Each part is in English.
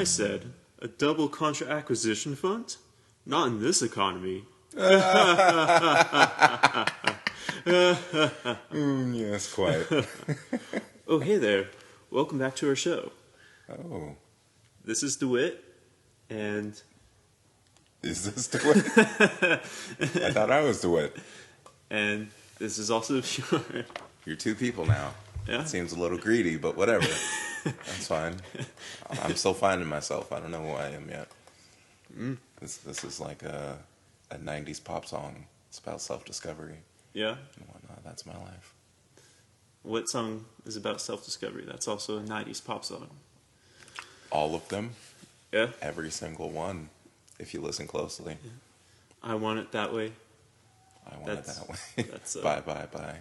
I said, a double contra acquisition fund? Not in this economy. Yes, quite. Oh, hey there. Welcome back to our show. Oh. This is Dewitt, and... Is this Dewitt? I thought I was Dewitt. And this is also Bjorn. You're two people now. Yeah. It seems a little greedy, but whatever. That's fine. I'm still finding myself. I don't know who I am yet. This is like a 90s pop song. It's about self-discovery. Yeah? And whatnot. That's my life. What song is about self-discovery? That's also a 90s pop song. All of them. Yeah? Every single one, if you listen closely. Yeah. I Want It That Way. I Want It That Way. That's, Bye, bye, bye.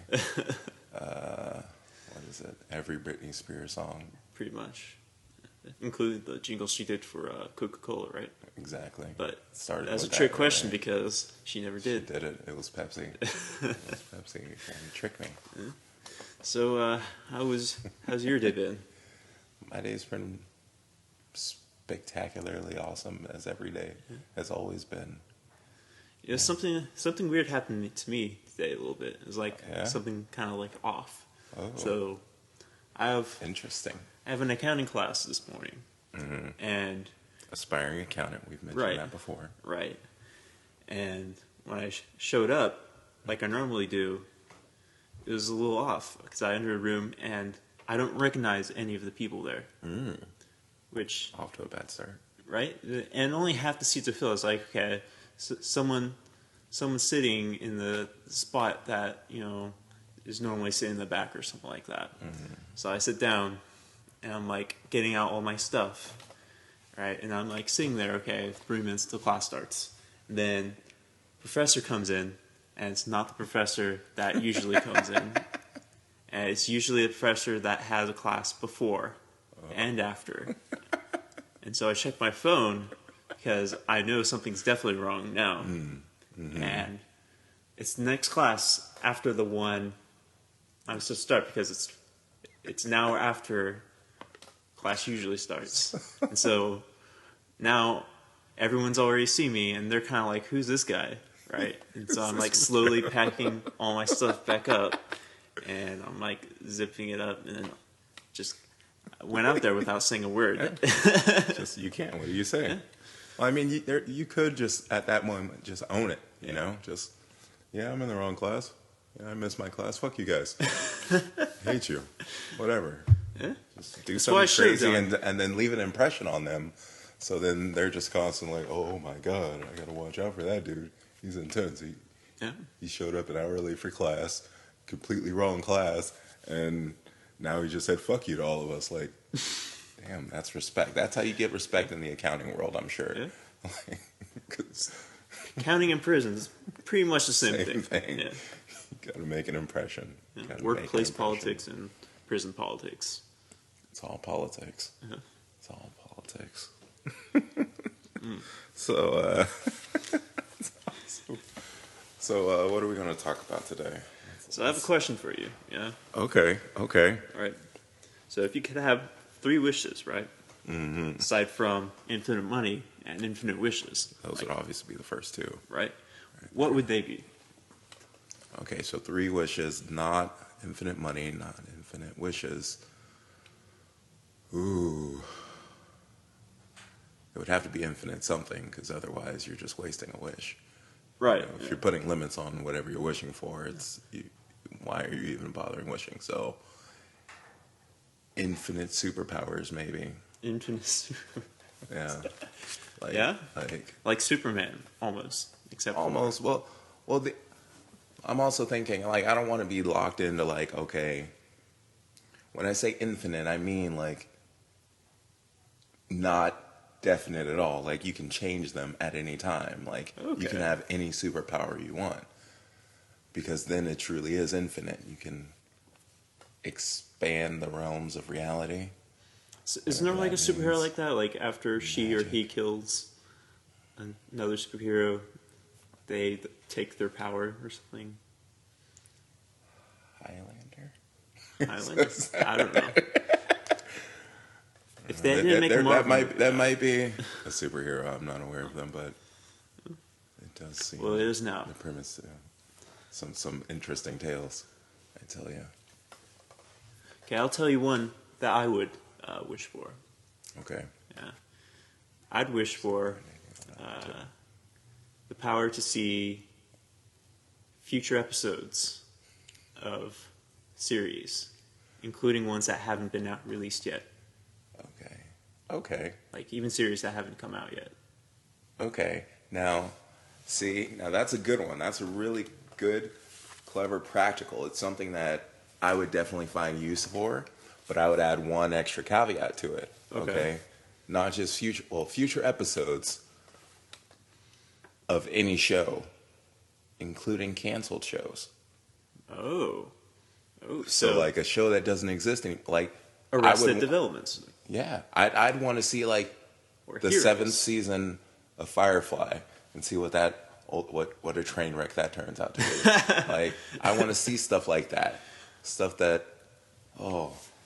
What is it? Every Britney Spears song. Pretty much. Including the jingle she did for Coca-Cola, right? Exactly. But started that's a with trick that, question right? because she never did. She did it. It was Pepsi. It was Pepsi. You tricked me. Yeah. So, how's your day been? My day's been spectacularly awesome, as every day has always been. Yeah, something weird happened to me today a little bit. It was like something kind of like off. Oh. So, Interesting. I have an accounting class this morning, and Aspiring accountant. We've mentioned that before. Right. And when I showed up, like I normally do, it was a little off because I entered a room and I don't recognize any of the people there. Which Off to a bad start. Right? And only half the seats are filled. It's like, okay, someone sitting in the spot that, is normally sitting in the back or something like that. So I sit down and I'm like getting out all my stuff. Right? And I'm like sitting there, okay, 3 minutes till class starts. And then professor comes in, and it's not the professor that usually comes in. And it's usually a professor that has a class before and after. And so I check my phone because I know something's definitely wrong now. And it's the next class after the one I'm supposed to start because it's an hour after class usually starts. And so now everyone's already seen me and they're kind of like, who's this guy? Right? And so I'm like slowly packing all my stuff back up and I'm like zipping it up and then just went out there without saying a word. Just you can't. What do you say? Well, I mean, you could just at that moment just own it. You know, just I'm in the wrong class. Yeah, I missed my class. Fuck you guys. Hate you. Whatever. Yeah. Just do something crazy and then leave an impression on them. So then they're just constantly like, oh my god, I gotta watch out for that dude. He's intense. He showed up an hour late for class, completely wrong class, and now he just said fuck you to all of us. Like, damn, that's respect. That's how you get respect in the accounting world, I'm sure. Yeah. Accounting and prison is pretty much the same thing. Yeah. You gotta make an impression. Yeah. Workplace politics and prison politics. It's all politics. It's all politics. So, what are we going to talk about today? So I have a question for you. Yeah. Okay. All right. So if you could have 3 wishes, right? Aside from infinite money and infinite wishes. Those would obviously be the first 2. Right. What would they be? Okay, so 3 wishes, not infinite money, not infinite wishes. Ooh. It would have to be infinite something, because otherwise you're just wasting a wish. Right. If you're putting limits on whatever you're wishing for, why are you even bothering wishing? So, infinite superpowers, maybe. Infinite superpowers. Yeah. Like Superman, almost. Except almost. Well, I'm also thinking, like, I don't want to be locked into, like, okay, when I say infinite, I mean, like, not definite at all. Like, you can change them at any time. Like, you can have any superpower you want. Because then it truly is infinite. You can expand the realms of reality. So isn't there, like, a superhero like that? Like, after she or he kills another superhero, they take their power or something? Highlander? Highlander? I don't know. If they didn't make a Marvel movie, that might be a superhero. I'm not aware of them, but it does seem. Well, it is now. The premise, some interesting tales, I tell you. Okay, I'll tell you one that I would wish for. Okay. Yeah, I'd wish for the power to see future episodes of series, including ones that haven't been out released yet. Okay. Like even series that haven't come out yet. Okay. Now that's a good one. That's a really good, clever, practical. It's something that I would definitely find use for, but I would add one extra caveat to it. Okay. Not just future episodes of any show, including canceled shows. Oh, so like a show that doesn't exist anymore, like Arrested Development. Yeah, I'd want to see like the Heroes. 7th season of Firefly and see what a train wreck that turns out to be. Like I want to see stuff like that, stuff that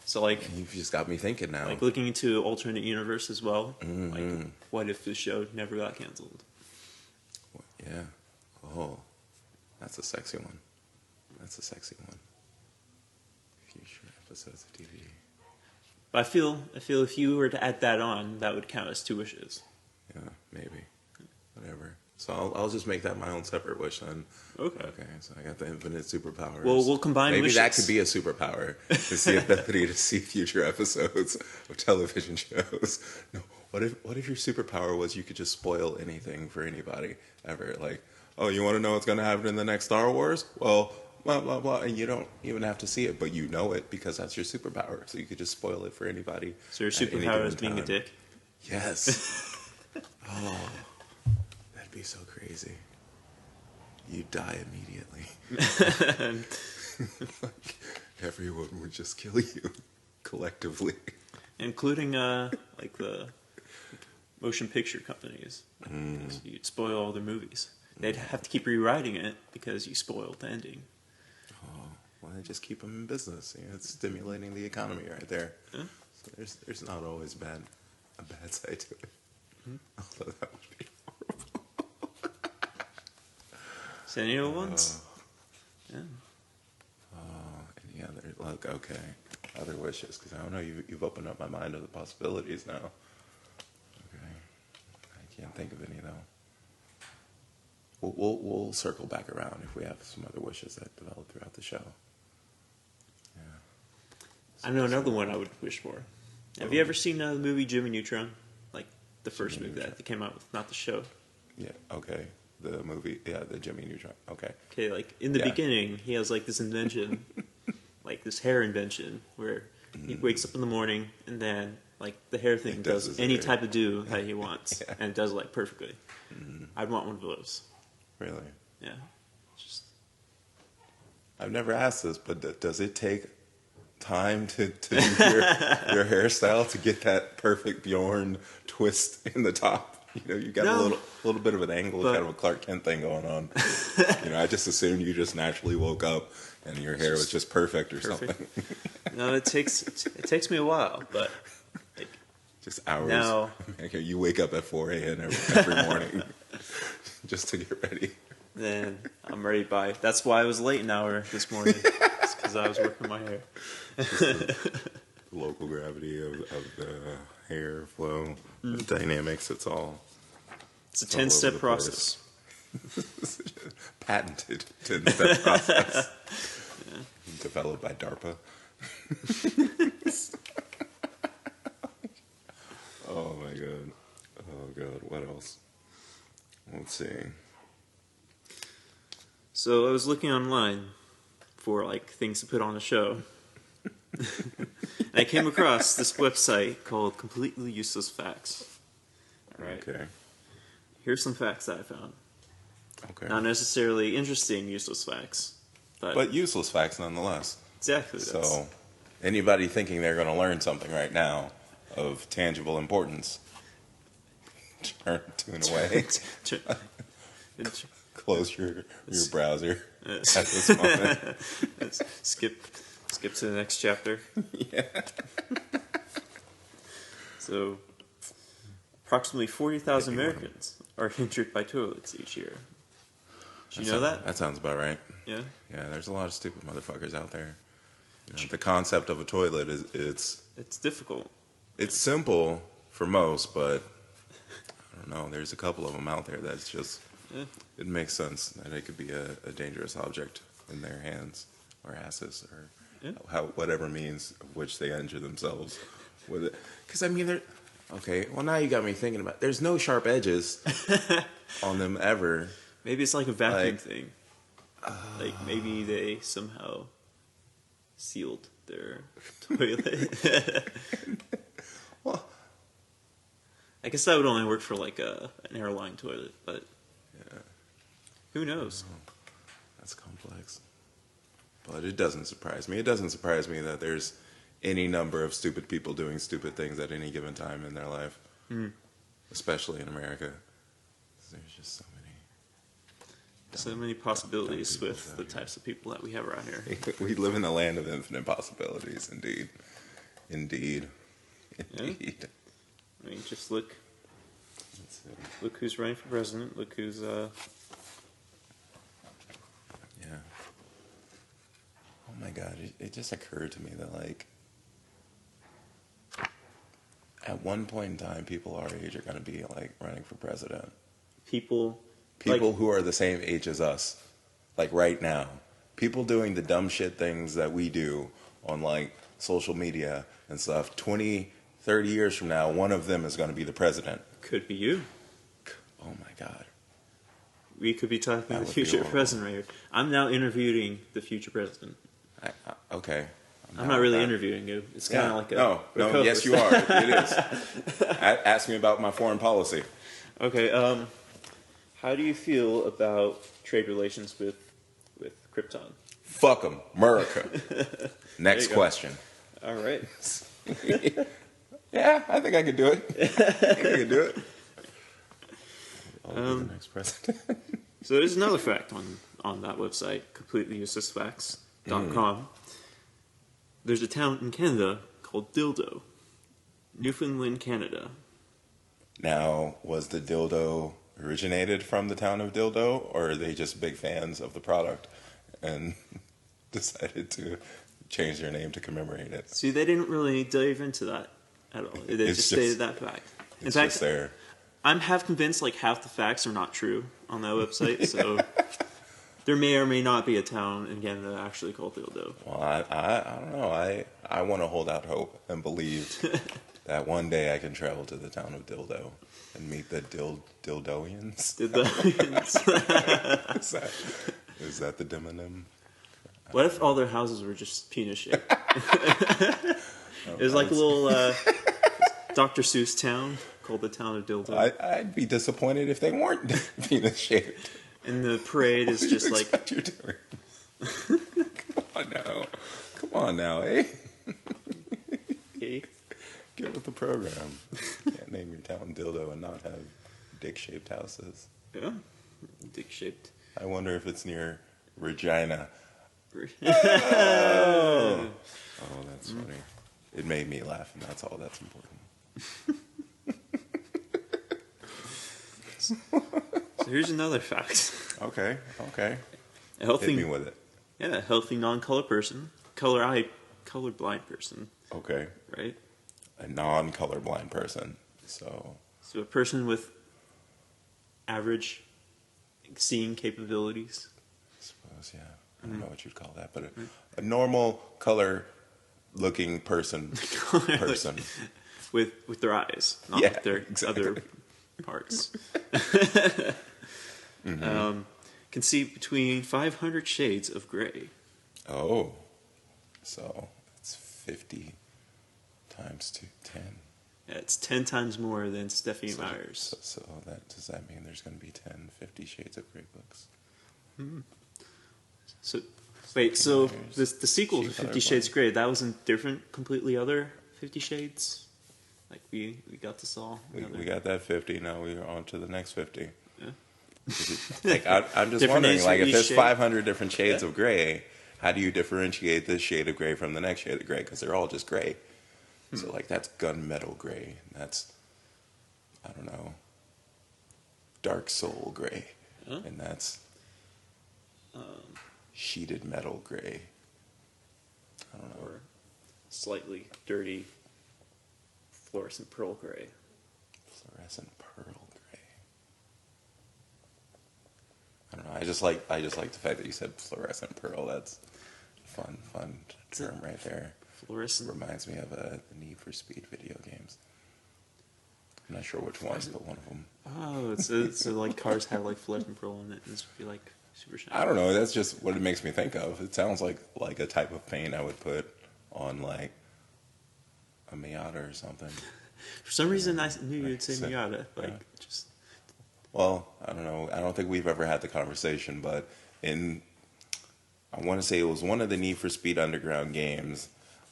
So like you've just got me thinking now. Like looking into alternate universe as well. Mm-hmm. Like what if this show never got canceled? Yeah. Oh, that's a sexy one. Future episodes of TV. But I feel if you were to add that on, that would count as 2 wishes. Yeah, maybe. Whatever. So I'll just make that my own separate wish then. Okay. So I got the infinite superpowers. Well, we'll combine maybe wishes. That could be a superpower. It's the ability to see future episodes of television shows. No, what if your superpower was you could just spoil anything for anybody ever? Like, oh, you want to know what's going to happen in the next Star Wars? Well, blah, blah, blah. And you don't even have to see it, but you know it because that's your superpower. So you could just spoil it for anybody. So your superpower is being a dick? Yes. Oh, that'd be so crazy. You die immediately. Like, everyone would just kill you collectively. Including like the motion picture companies. You'd spoil all their movies. They'd have to keep rewriting it because you spoiled the ending. Oh, well, they just keep them in business. You know, it's stimulating the economy right there. Huh? So there's not always a bad side to it. Although that would be horrible. So any other ones? Yeah. Any other? Look, okay. Other wishes, because I don't know. You've opened up my mind to the possibilities now. Okay. I can't think of any though. We'll circle back around if we have some other wishes that develop throughout the show. Yeah. I know another one I would wish for. Have you ever seen the movie Jimmy Neutron? Like the first movie that came out with, not the show. Yeah. Okay. The movie. Yeah. The Jimmy Neutron. Okay. Okay. Like in the beginning, he has like this invention, like this hair invention, where he wakes up in the morning and then like the hair thing does any type of do that he wants and does it like perfectly. I'd want one of those. Really? Yeah. I've never asked this, but does it take time to do your hairstyle to get that perfect Bjorn twist in the top? You know, you got a little bit of an angle, kind of a Clark Kent thing going on. You know, I just assumed you just naturally woke up and your hair was just perfect or something. No, it takes me a while, but like, just hours. Now, okay, you wake up at 4 a.m. every morning just to get ready. Then I'm ready by. That's why I was late an hour this morning. It's because I was working my hair. The local gravity of the hair flow, the dynamics. It's a 10-step process. Patented 10-step process. Yeah. Developed by DARPA. Oh my god. Oh god. What else? Let's see. So I was looking online for like things to put on a show. And I came across this website called Completely Useless Facts. All right. Okay. Here's some facts that I found. Okay. Not necessarily interesting useless facts, but useless facts nonetheless. Exactly. So anybody thinking they're going to learn something right now of tangible importance, tune away. Close your browser at this moment. Skip to the next chapter. Yeah. So, approximately 40,000 Americans are injured by toilets each year. Did you know that? That sounds about right. Yeah? Yeah, there's a lot of stupid motherfuckers out there. The concept of a toilet it's difficult. It's simple for most, but I don't know. There's a couple of them out there that's just... Yeah. It makes sense that it could be a dangerous object in their hands or asses or whatever means of which they injure themselves with it. Because, I mean, okay, well, now you got me thinking about... There's no sharp edges on them ever. Maybe it's like a vacuum thing. Like, maybe they somehow sealed their toilet. Well, I guess that would only work for, like, an airline toilet, but... Yeah. Who knows? That's complex. But it doesn't surprise me. It doesn't surprise me that there's any number of stupid people doing stupid things at any given time in their life. Mm. Especially in America. There's just so many possibilities with the types of people that we have around here. We live in a land of infinite possibilities, indeed. Indeed. Indeed. Yeah. I mean, just look who's running for president. Look who's Yeah. Oh my God! It just occurred to me that, like, at one point in time, people our age are going to be like running for president. People like, who are the same age as us, like right now. People doing the dumb shit things that we do on, like, social media and stuff. 20, 30 years from now, one of them is going to be the president. Could be you. Oh my God. We could be talking to the future president right here. I'm now interviewing the future president. Okay. I'm not really interviewing you. It's kind of like a... No, yes you are. It is. Ask me about my foreign policy. Okay, how do you feel about trade relations with Krypton? Fuck them. America. Next question. All right. Yeah, I think I could do it. I think I could do it. I'll be the next president. So there's another fact on that website, completelyuselessfacts.com. There's a town in Canada called Dildo. Newfoundland, Canada. Now, was the dildo originated from the town of Dildo, or are they just big fans of the product and decided to change their name to commemorate it? See, they didn't really dive into that at all. They just stated that fact. In fact, just there. I'm half convinced like half the facts are not true on that website, so there may or may not be a town in Canada actually called Dildo. Well, I don't know. I want to hold out hope and believe that one day I can travel to the town of Dildo and meet the Dildoians. Is that the demonym? What if all their houses were just penis shaped? It was like a little Dr. Seuss town called the town of Dildo. I'd be disappointed if they weren't penis shaped. And the parade is just like... What you're doing? Come on now, eh? Okay. Get with the program. You can't name your town Dildo and not have dick-shaped houses. Yeah, dick-shaped. I wonder if it's near Regina. Oh, that's funny. It made me laugh, and that's all that's important. So here's another fact. Okay. A healthy, hit me with it. Yeah, a healthy non-color person, colorblind person. Okay. Right? A non-colorblind person. So a person with average seeing capabilities. I suppose, yeah. I don't know what you'd call that, but a normal color-looking person. With their eyes, not with their other parts. Can see between 500 shades of gray. Oh, so it's 50 times 10. Yeah, it's 10 times more than Stephanie Meyer's. So does that mean there's going to be 10 50 Shades of Grey books? Mm-hmm. So wait, so the sequel to 50 Shades of Grey, that was a different, completely other 50 Shades? Like we got this all. We got that 50. Now we're on to the next 50. Yeah. Like I'm just wondering, like if there's 500 different shades of gray, how do you differentiate this shade of gray from the next shade of gray? Because they're all just gray. So like that's gunmetal gray. And that's, I don't know, dark soul gray. Huh? And that's sheeted metal gray. I don't know. Or slightly dirty fluorescent pearl gray. Fluorescent pearl gray. I don't know. I just like the fact that you said fluorescent pearl. That's fun term right there. Fluorescent. Reminds me of the Need for Speed video games. I'm not sure which ones, but one of them. Oh, it's like cars have like fluorescent pearl in it, and it's be like super shiny. I don't know. That's just what it makes me think of. It sounds like a type of paint I would put on like a Miata or something. For some reason, I knew you'd say Miata. Just. Well, I don't know. I don't think we've ever had the conversation, but I want to say it was one of the Need for Speed Underground games.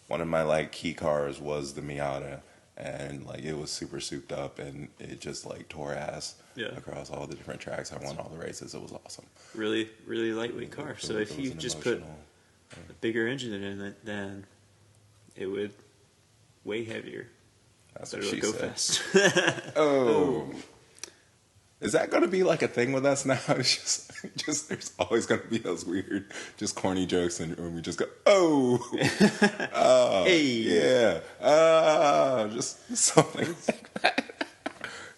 One of my like key cars was the Miata, and like it was super souped up, and it just like tore ass across all the different tracks. I won all the races. It was awesome. Really, really lightweight car. So if you just put a bigger engine in it, then it would way heavier. That's but what she go said. fast. Oh. Is that going to be like a thing with us now? It's just there's always going to be those weird, just corny jokes, and we just go, oh, hey, yeah, just something like that.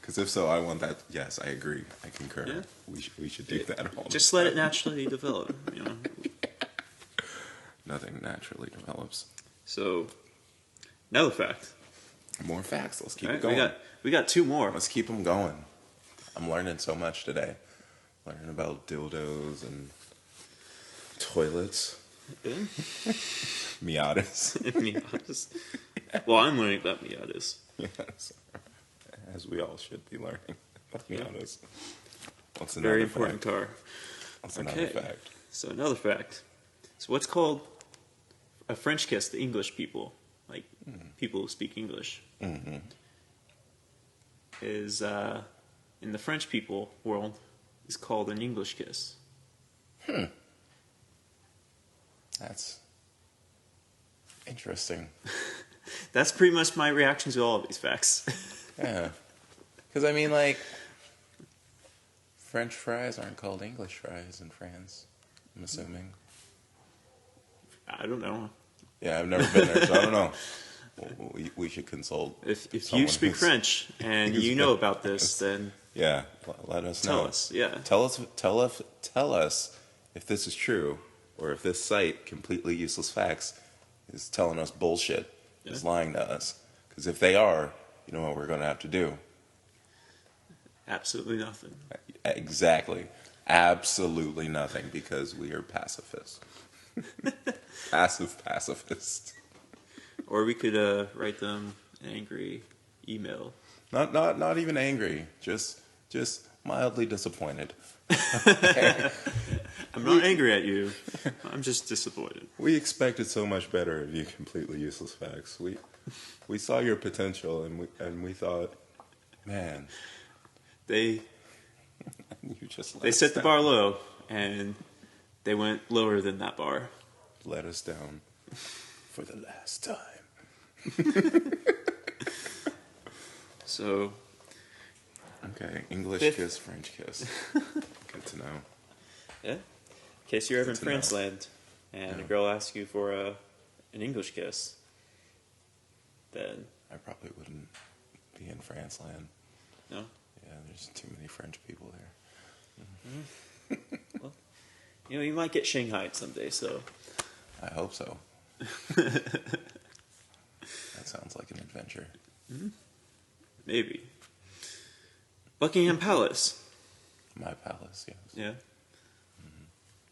Because if so, I want that. Yes, I agree. I concur. Yeah. We should do that all just let it naturally develop. You know, nothing naturally develops. So, another fact. More facts. Let's keep it going. We got two more. Let's keep them going. I'm learning so much today. Learning about dildos and toilets. Yeah. Miatas. Miatas. Well, I'm learning about Miatas. Yes. As we all should be learning about Miatas. What's another very important fact? Car. What's another fact? So another fact. So what's called a French kiss to English people, like people who speak English, is in the French people world is called an English kiss. That's interesting. That's pretty much my reaction to all of these facts. Yeah. Because, I mean, like, French fries aren't called English fries in France, I'm assuming. I don't know. Yeah, I've never been there, so I don't know. We should consult. If you speak French and you know about this, then yeah, let us know. Tell us, yeah. Tell us if this is true, or if this site, Completely Useless Facts, is telling us bullshit, is lying to us. Because if they are, you know what we're going to have to do? Absolutely nothing. Exactly. Absolutely nothing, because we are pacifists. Passive pacifists. Or we could write them an angry email. Not even angry. Just mildly disappointed. I'm not angry at you. I'm just disappointed. We expected so much better of you, Completely Useless Facts. We saw your potential, and we thought, man, they set the bar low, and they went lower than that bar. Let us down for the last time. So, okay, English kiss, French kiss. Good to know. Yeah. In case you're ever in France land and a girl asks you for an English kiss, then I probably wouldn't be in France land. No? Yeah, there's too many French people there. Well, you might get shanghaied someday, so. I hope so. That sounds like an adventure. Mm-hmm. Maybe. Buckingham Palace. My palace, yes. Yeah.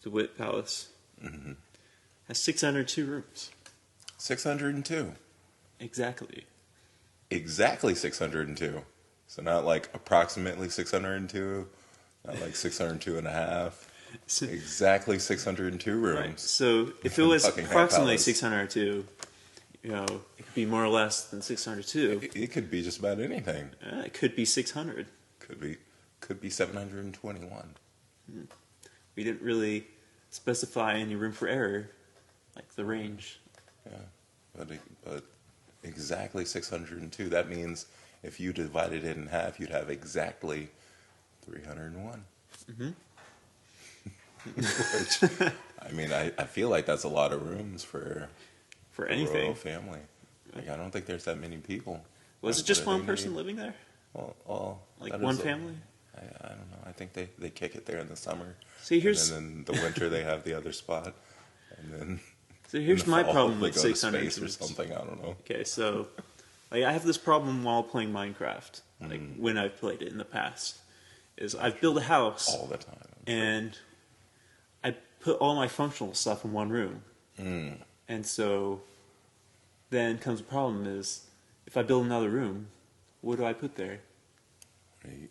DeWitt Palace. Has 602 rooms. 602? Exactly. Exactly 602. So not like approximately 602, not like 602 and a half. Exactly 602 rooms. Right. So if it was approximately 602, it could be more or less than 602. It could be just about anything. It could be 600. Could be 721. We didn't really specify any room for error, like the range. Yeah, but exactly 602. That means if you divided it in half, you'd have exactly 301. Mm-hmm. Which, I mean, I feel like that's a lot of rooms for anything. A royal family. Like, I don't think there's that many people. Was it just one person living there? Well, like one family? I don't know. I think they kick it there in the summer. See, and then in the winter they have the other spot, and then. So here's my problem with 600 or something. I don't know. Okay, so like I have this problem while playing Minecraft. Like when I've played it in the past, is I've built a house all the time, and I put all my functional stuff in one room, and so then comes the problem is if I build another room, what do I put there?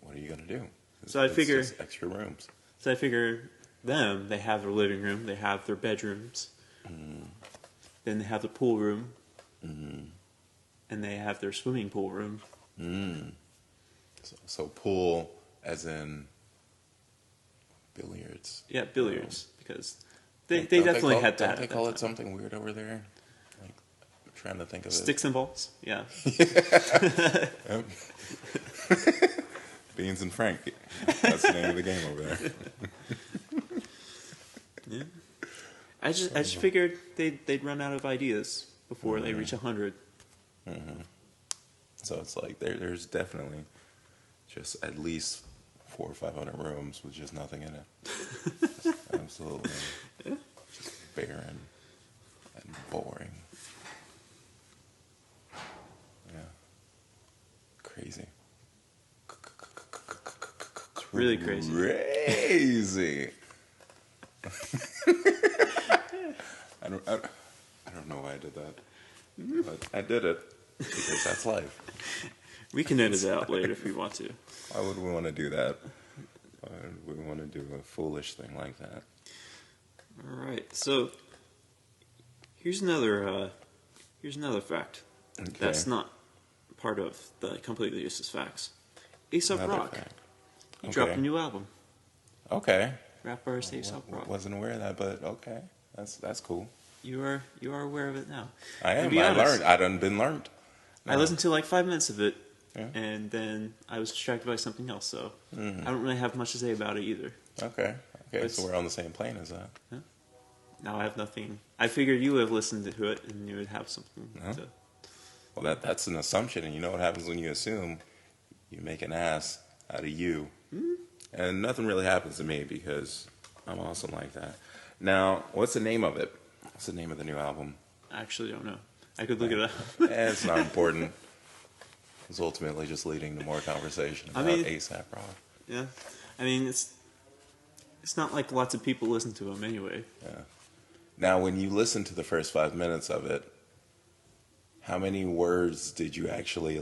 What are you gonna do? So I figure just extra rooms. So I figure they have their living room, they have their bedrooms. Then they have the pool room, and they have their swimming pool room. So pool, as in billiards. Yeah, billiards, because they definitely had that. Don't they call it something weird over there? Like, I'm trying to think of Sticks and balls. Yeah. Beans and Frank. That's the name of the game over there. Yeah. I just figured they'd run out of ideas before they reach 100. So it's like there's definitely just at least 400 or 500 rooms with just nothing in it. Just absolutely just barren and boring. Yeah, crazy. Really crazy. Crazy. I don't know why I did that, but I did it because that's life. We can edit it out later if we want to. Why would we want to do that? Why would we want to do a foolish thing like that? All right, so here's another fact that's not part of the completely useless facts. Aesop Rock. He dropped a new album. Okay. Rap artist Aesop Rock. Wasn't aware of that, but okay, that's cool. You are aware of it now. I am. I learned. I done been learned. I listened to like 5 minutes of it, and then I was distracted by something else. So I don't really have much to say about it either. Okay. So we're on the same plane as that. Yeah. Now I have nothing. I figured you would have listened to it and you would have something. To... Well, that's an assumption, and you know what happens when you assume? You make an ass out of you, and nothing really happens to me because I'm awesome like that. Now, what's the name of it? What's the name of the new album? I actually don't know. I could look it up. It's not important. It's ultimately just leading to more conversation about Aesop Rock. Yeah. I mean, it's not like lots of people listen to him anyway. Yeah. Now, when you listen to the first 5 minutes of it, how many words did you actually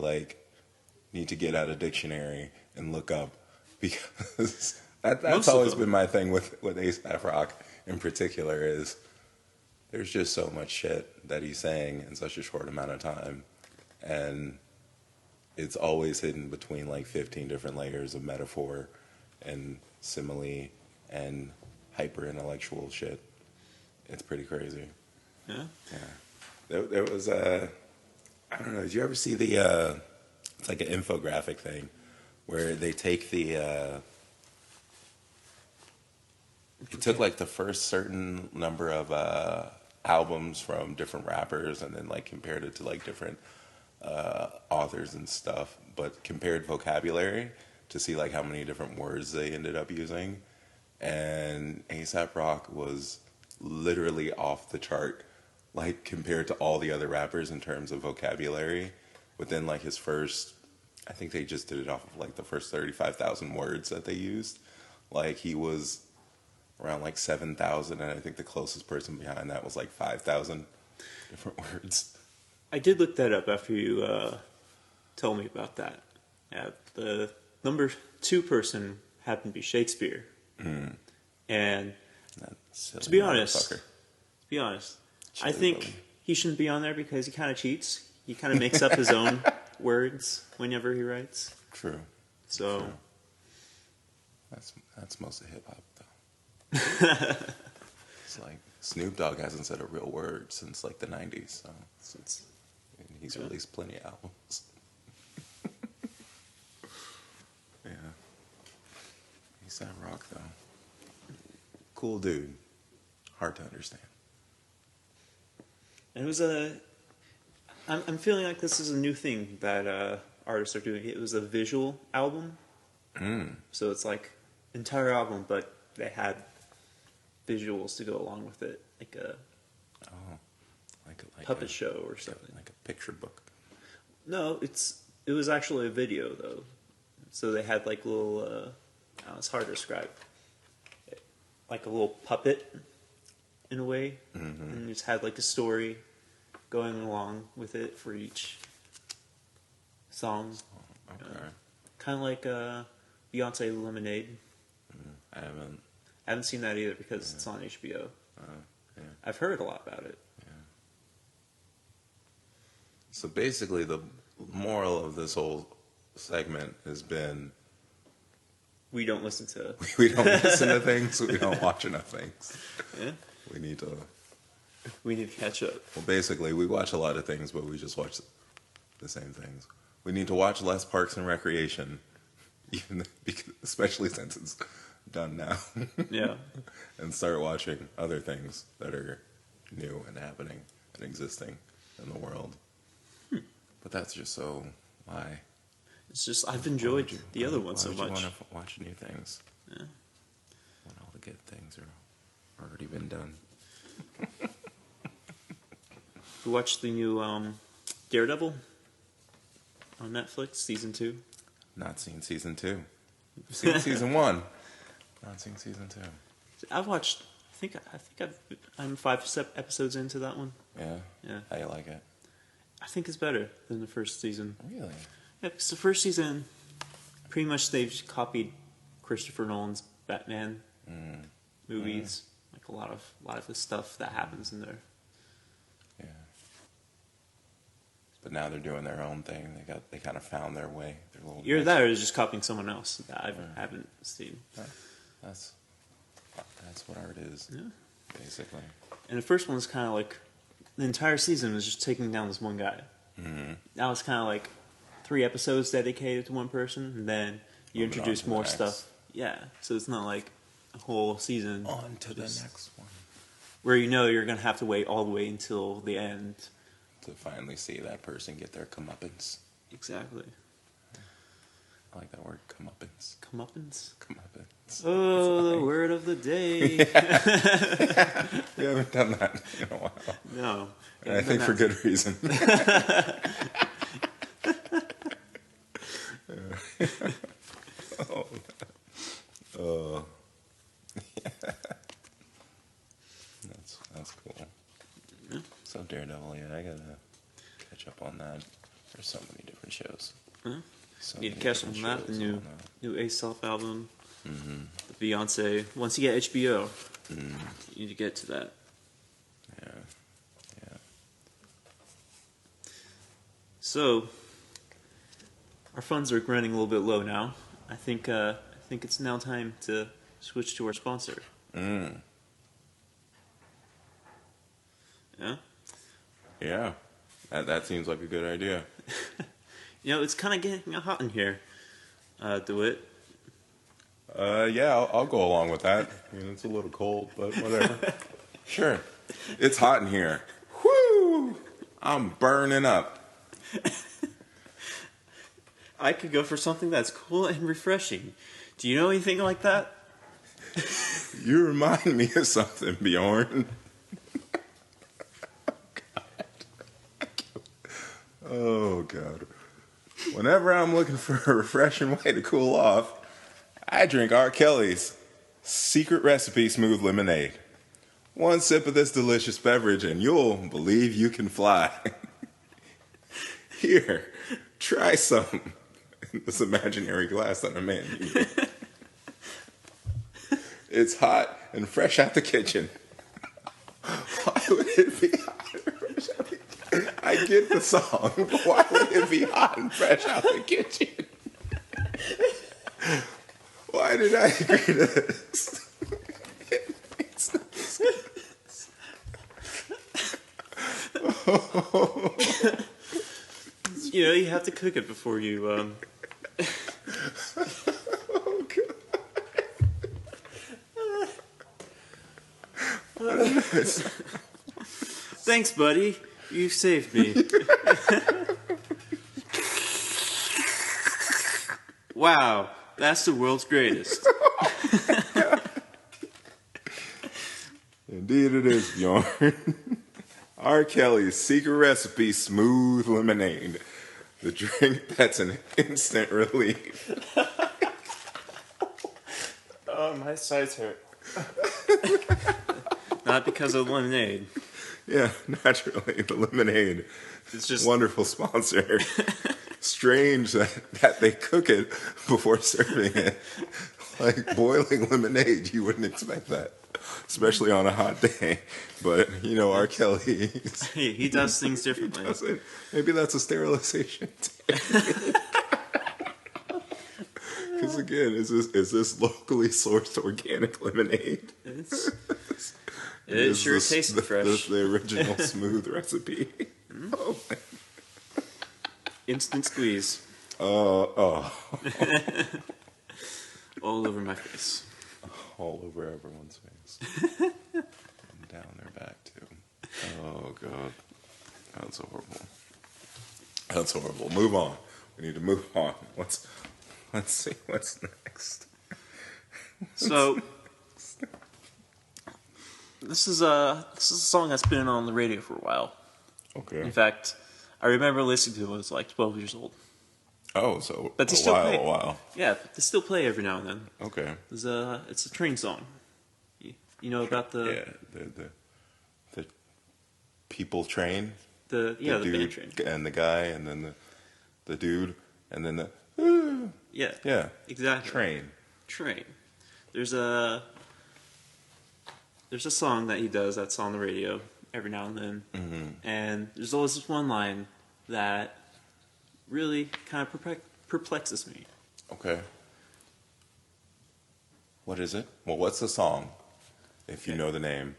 need to get out a dictionary and look up? Because that's always been my thing with Aesop Rock in particular is there's just so much shit that he's saying in such a short amount of time, and it's always hidden between 15 different layers of metaphor and simile and hyper intellectual shit. It's pretty crazy. Yeah. There was I don't know. Did you ever see the? It's like an infographic thing where they take the. It took the first certain number of albums from different rappers and then compared it to different authors and stuff, but compared vocabulary to see how many different words they ended up using, and Aesop Rock was literally off the chart compared to all the other rappers in terms of vocabulary within his first, I think they just did it off of the first 35,000 words that they used. He was around 7,000, and I think the closest person behind that was 5,000 different words. I did look that up after you told me about that. Yeah, the number 2 person happened to be Shakespeare. And to be honest, I think he shouldn't be on there because he kind of cheats. He kind of makes up his own words whenever he writes. True. So True. That's most of hip hop though. It's Snoop Dogg hasn't said a real word since the 90s. So He's released plenty of albums. Yeah. Aesop Rock, though. Cool dude. Hard to understand. And it was I'm feeling like this is a new thing that artists are doing. It was a visual album. So it's like entire album, but they had visuals to go along with it, like a puppet show or something, like a picture book. No, it was actually a video though. So they had like little. It's hard to describe. Like a little puppet, in a way, and just had like a story going along with it for each song. Okay. Kind of like Beyonce Lemonade. I haven't seen that either because it's on HBO. Yeah. I've heard a lot about it. Yeah. So basically, the moral of this whole segment has been: we don't listen to things. We don't watch enough things. Yeah. We need to catch up. Well, basically, we watch a lot of things, but we just watch the same things. We need to watch less Parks and Recreation, especially since it's done now. Yeah. And start watching other things that are new and happening and existing in the world. But that's just so why. It's just I've enjoyed the other one so much. Why would you want to watch new things? Yeah. When all the good things are already been done. We watched the new Daredevil on Netflix, season 2. Not seen season 2. Seen season 1. Not seen season 2. I've watched. I'm 5 episodes into that one. Yeah. Yeah. How you like it? I think it's better than the first season. Really? Yeah, because the first season, pretty much they've copied Christopher Nolan's Batman movies. Like a lot of the stuff that happens in there. Yeah. But now they're doing their own thing. They kind of found their way. Their little Either that or it's just copying someone else that I haven't seen. That's what art is. Yeah. Basically. And the first one was kind of like the entire season was just taking down this one guy. Mm-hmm. Now it's kind of like 3 episodes dedicated to one person, and then you introduce more stuff. Yeah, so it's not like a whole season. On to the next one. Where you're going to have to wait all the way until the end. To finally see that person get their comeuppance. Exactly. I like that word, comeuppance. Comeuppance? Comeuppance. Oh, the word of the day. We haven't done that in a while. No. And I think for good reason. That's cool. Yeah. So Daredevil, yeah, I gotta catch up on that. There's so many different shows. So need to catch up on that. The new Aesop album. The Beyonce. Once you get HBO, you need to get to that. Yeah. So our funds are running a little bit low now. I think it's now time to switch to our sponsor. Yeah? Yeah. That seems like a good idea. It's kind of getting hot in here, Dewitt. Yeah, I'll go along with that. I mean, it's a little cold, but whatever. Sure. It's hot in here. Whoo! I'm burning up. I could go for something that's cool and refreshing. Do you know anything like that? You remind me of something, Bjorn. Oh, God. Whenever I'm looking for a refreshing way to cool off, I drink R. Kelly's Secret Recipe Smooth Lemonade. One sip of this delicious beverage and you'll believe you can fly. Here, try some in this imaginary glass that I'm in. It's hot and fresh out the kitchen. Why would it be hot and fresh out the kitchen? I get the song, but why would it be hot and fresh out the kitchen? Why did I agree to this? It makes no sense. You have to cook it before you. Oh God. Thanks, buddy. You saved me. Wow, that's the world's greatest. Indeed it is, Bjorn. R. Kelly's secret recipe, smooth lemonade. The drink that's an instant relief. Oh, my sides hurt. Not because of lemonade. Yeah, naturally, the lemonade. It's just wonderful sponsor. Strange that they cook it before serving it. Like boiling lemonade, you wouldn't expect that. Especially on a hot day. But, R. Kelly. He does things differently. Maybe that's a sterilization technique. Because again, is this locally sourced organic lemonade? It sure tastes fresh. This the original smooth recipe. Oh, man. Instant squeeze. Oh. All over my face. All over everyone's face. And down their back, too. Oh, God. That's horrible. That's horrible. Move on. We need to move on. Let's see what's next. So, this is a song that's been on the radio for a while. Okay. In fact, I remember listening to it when I was like 12 years old. Oh, so but they still play. a while. Yeah, but they still play every now and then. Okay. It's a train song. You know about the... Yeah, the people train? The band train. And the guy, and then the dude, and then the... Yeah. Yeah. Exactly. Train. There's a song that he does that's on the radio every now and then. Mm-hmm. And there's always this one line that really kind of perplexes me. Okay. What is it? Well, what's the song, if you know the name?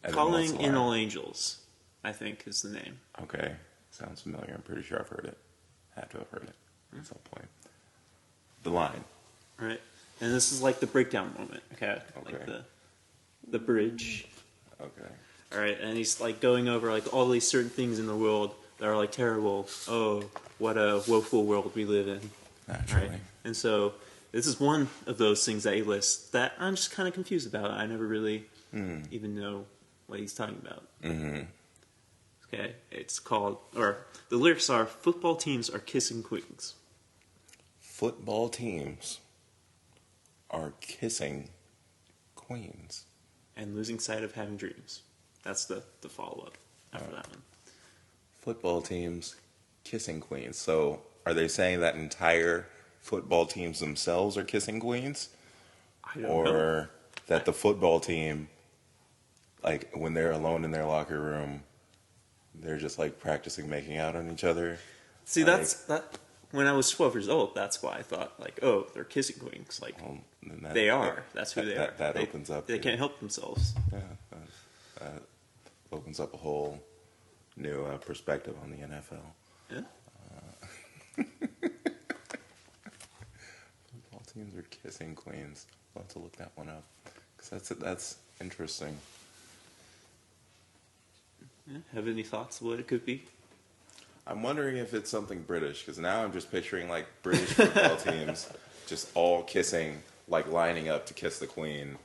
And Calling in All Angels, I think, is the name. Okay. Sounds familiar. I'm pretty sure I've heard it. Had to have heard it at some point. The line. Right. And this is like the breakdown moment, okay? Like the bridge. Okay. All right, and he's like going over like all these certain things in the world that are like terrible. Oh, what a woeful world we live in. Naturally. Right? And so this is one of those things that he lists that I'm just kind of confused about. I never really even know what he's talking about. Mm-hmm. Okay, it's called, or the lyrics are, football teams are kissing queens. Football teams are kissing queens. And losing sight of having dreams. That's the follow-up after that one. Football teams kissing queens. So are they saying that entire football teams themselves are kissing queens? I don't know. Or that the football team, like when they're alone in their locker room, they're just like practicing making out on each other? See, that. When I was 12 years old, that's why I thought, like, oh, they're kissing queens. Like, they are. That's who they are. That opens up. They can't help themselves. Yeah, that opens up a whole new perspective on the NFL. Yeah. Football teams are kissing queens. I'll have to look that one up. Because that's interesting. Yeah. Have any thoughts of what it could be? I'm wondering if it's something British, because now I'm just picturing like British football teams just all kissing, like lining up to kiss the queen,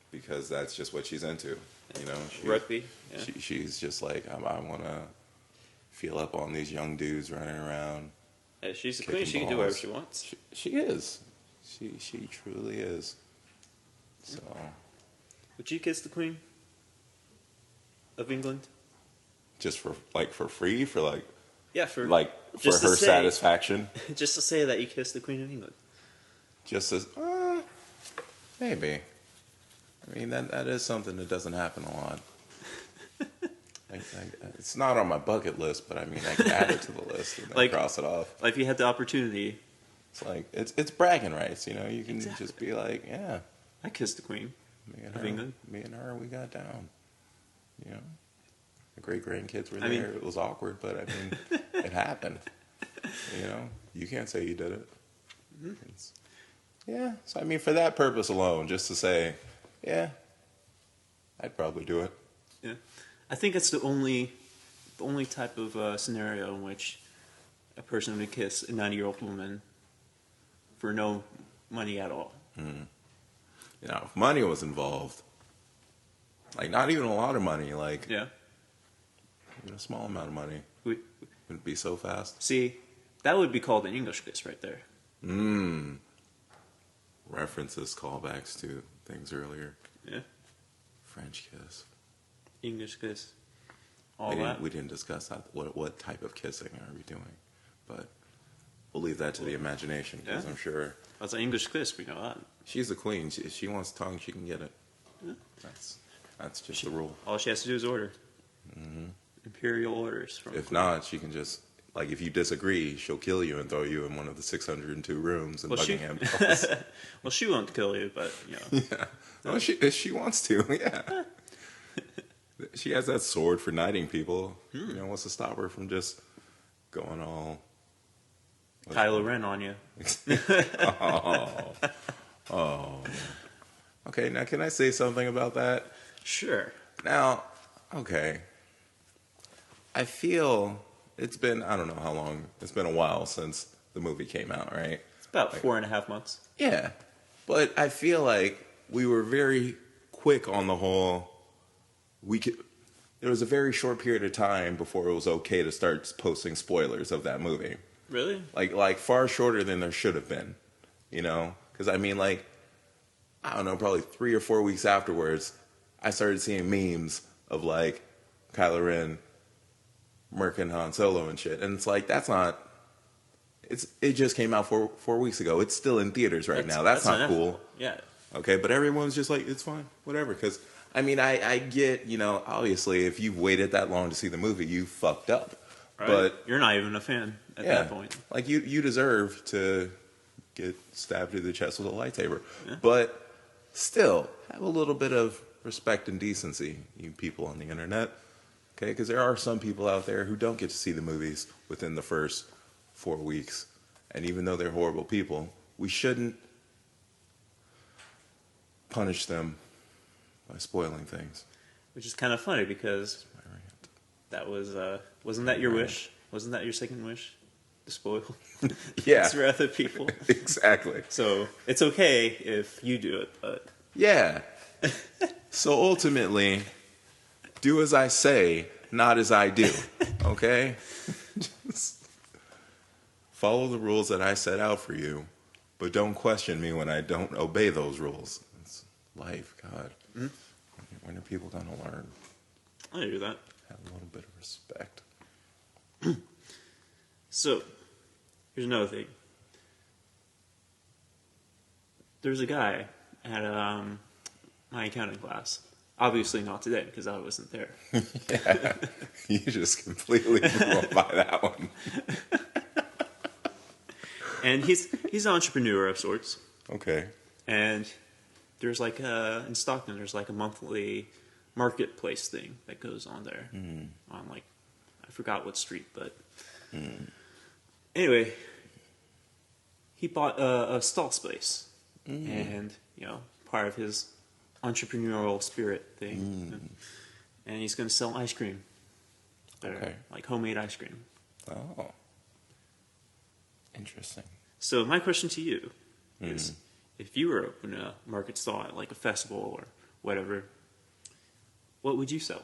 because that's just what she's into, Rugby. Yeah. She's just like, I want to feel up on these young dudes running around. Yeah, she's the queen. She can do whatever she wants. She is. She truly is. So, would you kiss the queen of England? Just for free, for like. Yeah, for her satisfaction. Just to say that you kissed the Queen of England. Just as maybe. I mean that is something that doesn't happen a lot. It's not on my bucket list, but I mean I can add it to the list and then cross it off. Like if you had the opportunity. It's like it's bragging rights, You can just be like, yeah, I kissed the Queen of England. Me and her, we got down. The great grandkids were there. It was awkward, but I mean, it happened. You know, you can't say you did it. Yeah. So I mean, for that purpose alone, just to say, yeah, I'd probably do it. Yeah, I think it's the only type of scenario in which a person would kiss a 90-year-old woman for no money at all. You know, if money was involved, like not even a lot of money, like yeah, even a small amount of money, wouldn't be so fast. See, that would be called an English kiss right there. References, callbacks to things earlier. Yeah. French kiss. English kiss. We didn't discuss that. What type of kissing are we doing? But we'll leave that to the imagination, because I'm sure... That's an English kiss, we know that. She's the queen. If she wants tongue, she can get it. Yeah. That's just the rule. All she has to do is order. Imperial orders. If not, she can just... Like, if you disagree, she'll kill you and throw you in one of the 602 rooms in Buckingham Palace. Well, she won't kill you, but, you know. Yeah. Well, she wants to, yeah. She has that sword for knighting people. You know, what's to stop her from just going all... Kylo Ren on you. Oh. Okay, now can I say something about that? Sure. Now, okay. I feel it's been, I don't know how long, it's been a while since the movie came out, right? It's about 4.5 months. Yeah. But I feel like we were very quick on the whole... There was a very short period of time before it was okay to start posting spoilers of that movie. Really? Like far shorter than there should have been, you know? Because I mean, like, I don't know, probably 3 or 4 weeks afterwards, I started seeing memes of like Kylo Ren murking Han Solo and shit, and it's like that's not. It just came out 4 weeks ago. It's still in theaters right now. That's not cool. Yeah. Okay, but everyone's just like, it's fine, whatever. Because I mean, I get, you know, obviously, if you've waited that long to see the movie, you fucked up. Right. But you're not even a fan at that point. Like you deserve to get stabbed through the chest with a lightsaber. Yeah. But still, have a little bit of respect and decency, you people on the internet. Okay, because there are some people out there who don't get to see the movies within the first 4 weeks. And even though they're horrible people, we shouldn't punish them by spoiling things. Which is kind of funny because that was, wasn't that your wish? Wasn't that your second wish? To spoil? Yeah. For other people? Exactly. So it's okay if you do it, but... Yeah. So ultimately, do as I say, not as I do. Okay? Just follow the rules that I set out for you, but don't question me when I don't obey those rules. It's life, God. Mm-hmm. When are people going to learn? I do that. Have a little bit of respect. So, here's another thing. There's a guy at my accounting class. Obviously not today, because I wasn't there. Yeah, you just completely blew up by that one. And he's an entrepreneur of sorts. Okay. And there's like in Stockton, there's like a monthly marketplace thing that goes on there. On like, I forgot what street, but... Anyway, he bought a stall space. And, you know, part of his entrepreneurial spirit thing. And he's going to sell ice cream. Okay. Like homemade ice cream. Oh. Interesting. So my question to you is, if you were open a market stall at like a festival or whatever, what would you sell?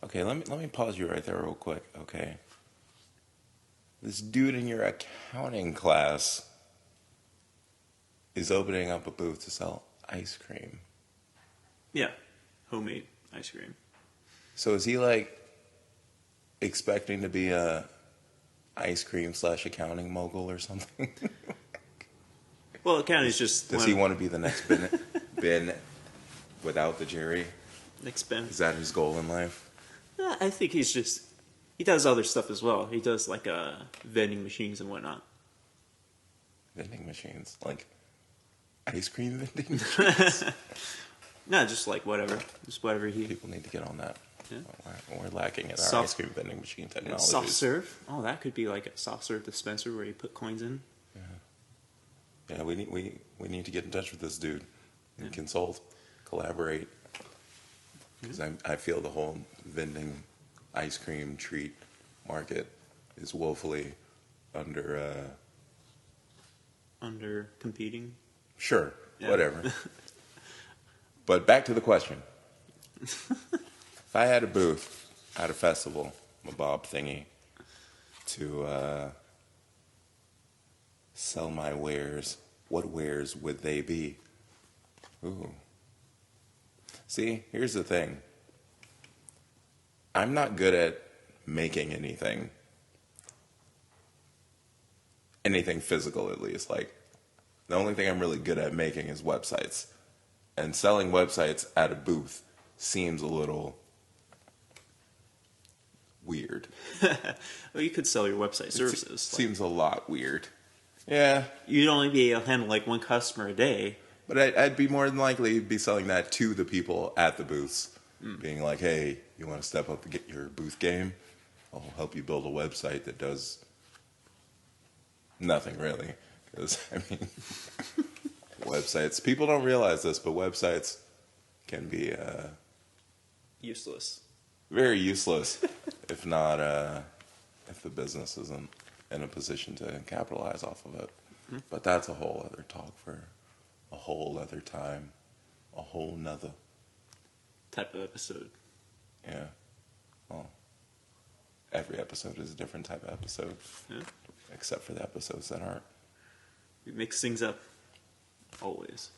Okay, let me pause you right there real quick, okay? This dude in your accounting class is opening up a booth to sell ice cream. Yeah, homemade ice cream. So is he like expecting to be a ice cream / accounting mogul or something? Well, accounting's just... Does he want to be the next Ben without the Jerry? Next Ben. Is that his goal in life? I think he does other stuff as well. He does like vending machines and whatnot. Vending machines? Like ice cream vending machines? No, just like whatever. Just whatever he... People need to get on that. Yeah. We're lacking in our ice cream vending machine technology. Soft serve. Oh, that could be like a soft serve dispenser where you put coins in. Yeah, we need to get in touch with this dude and consult, collaborate. Because I feel the whole vending ice cream treat market is woefully under competing. Sure, whatever. But back to the question. If I had a booth at a festival, a bob thingy, to sell my wares, what wares would they be? Ooh. See, here's the thing. I'm not good at making anything physical, at least. Like, the only thing I'm really good at making is websites. And selling websites at a booth seems a little weird. Well, you could sell your website services. Seems a lot weird. Yeah. You'd only be able to handle like one customer a day. But I'd be more than likely be selling that to the people at the booths. Being like, hey, you want to step up and get your booth game? I'll help you build a website that does nothing really. Because, I mean, websites, people don't realize this, but websites can be useless. Very useless if not, if the business isn't in a position to capitalize off of it. But that's a whole other talk for a whole other time, a whole nother type of episode. Yeah. Well, every episode is a different type of episode. Yeah. Except for the episodes that aren't. We mix things up. Always.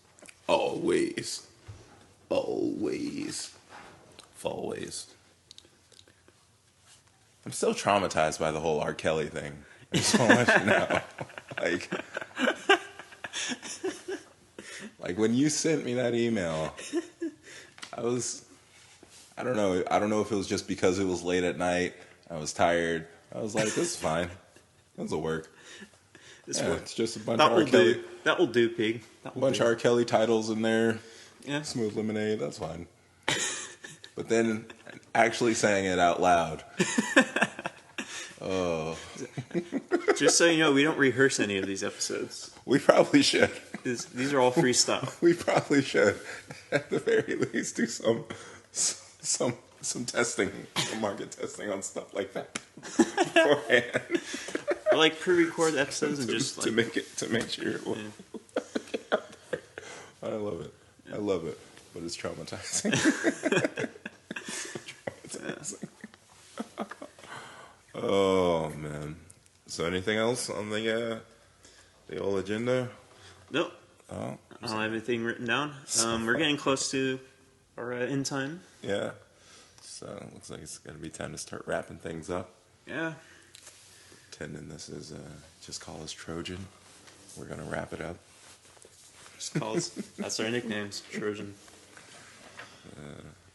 Always. Always. Always. I'm still traumatized by the whole R. Kelly thing. I just want to let you know. Like when you sent me that email, I don't know if it was just because it was late at night, I was tired. I was like, this is fine. This'll work. It's just a bunch of R. Kelly. That will do, pig. A bunch of R. Kelly titles in there. Yeah. Smooth Lemonade, that's fine. But then actually saying it out loud. Oh. Just so you know, we don't rehearse any of these episodes. We probably should. These are all freestyle. We probably should, at the very least, do some testing, some market testing on stuff like that beforehand. Or like pre-record episodes and just to make sure it will. Yeah. I love it. Yeah. I love it, but it's traumatizing. Traumatizing. Oh man. So anything else on the old agenda? Nope. Oh, I don't have anything written down. We're getting close to our end time. Yeah. So it looks like it's gonna be time to start wrapping things up. Yeah. Pretending this is just call us Trojan. We're gonna wrap it up. Just call us. That's our nicknames, Trojan.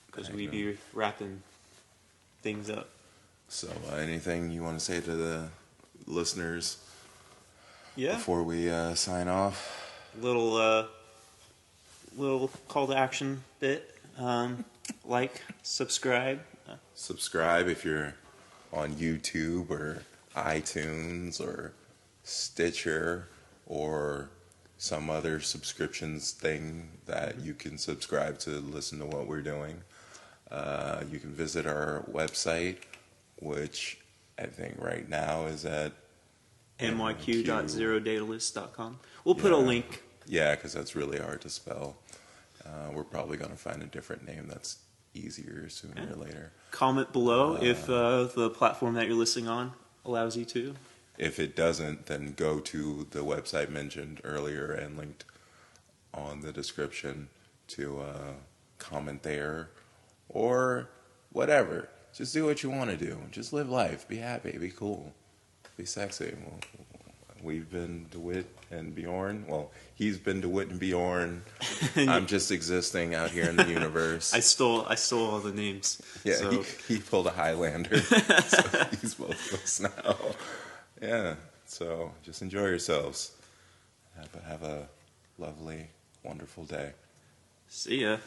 Because we be wrapping things up. So anything you want to say to the listeners? Yeah. Before we sign off. Little call to action bit. Like, subscribe. Subscribe if you're on YouTube or iTunes or Stitcher or some other subscriptions thing that you can subscribe to listen to what we're doing. You can visit our website, which I think right now is at myq.zerodatalist.com. We'll put a link. Yeah, because that's really hard to spell. We're probably going to find a different name that's easier sooner or later. Comment below if the platform that you're listening on allows you to. If it doesn't, then go to the website mentioned earlier and linked on the description to comment there or whatever. Just do what you want to do. Just live life. Be happy. Be cool. Be sexy. We've been Dewitt and Bjorn. Well, he's been Dewitt and Bjorn. I'm just existing out here in the universe. I stole all the names. Yeah, so. He pulled a Highlander. So he's both of us now. Yeah, so just enjoy yourselves. Have a lovely, wonderful day. See ya.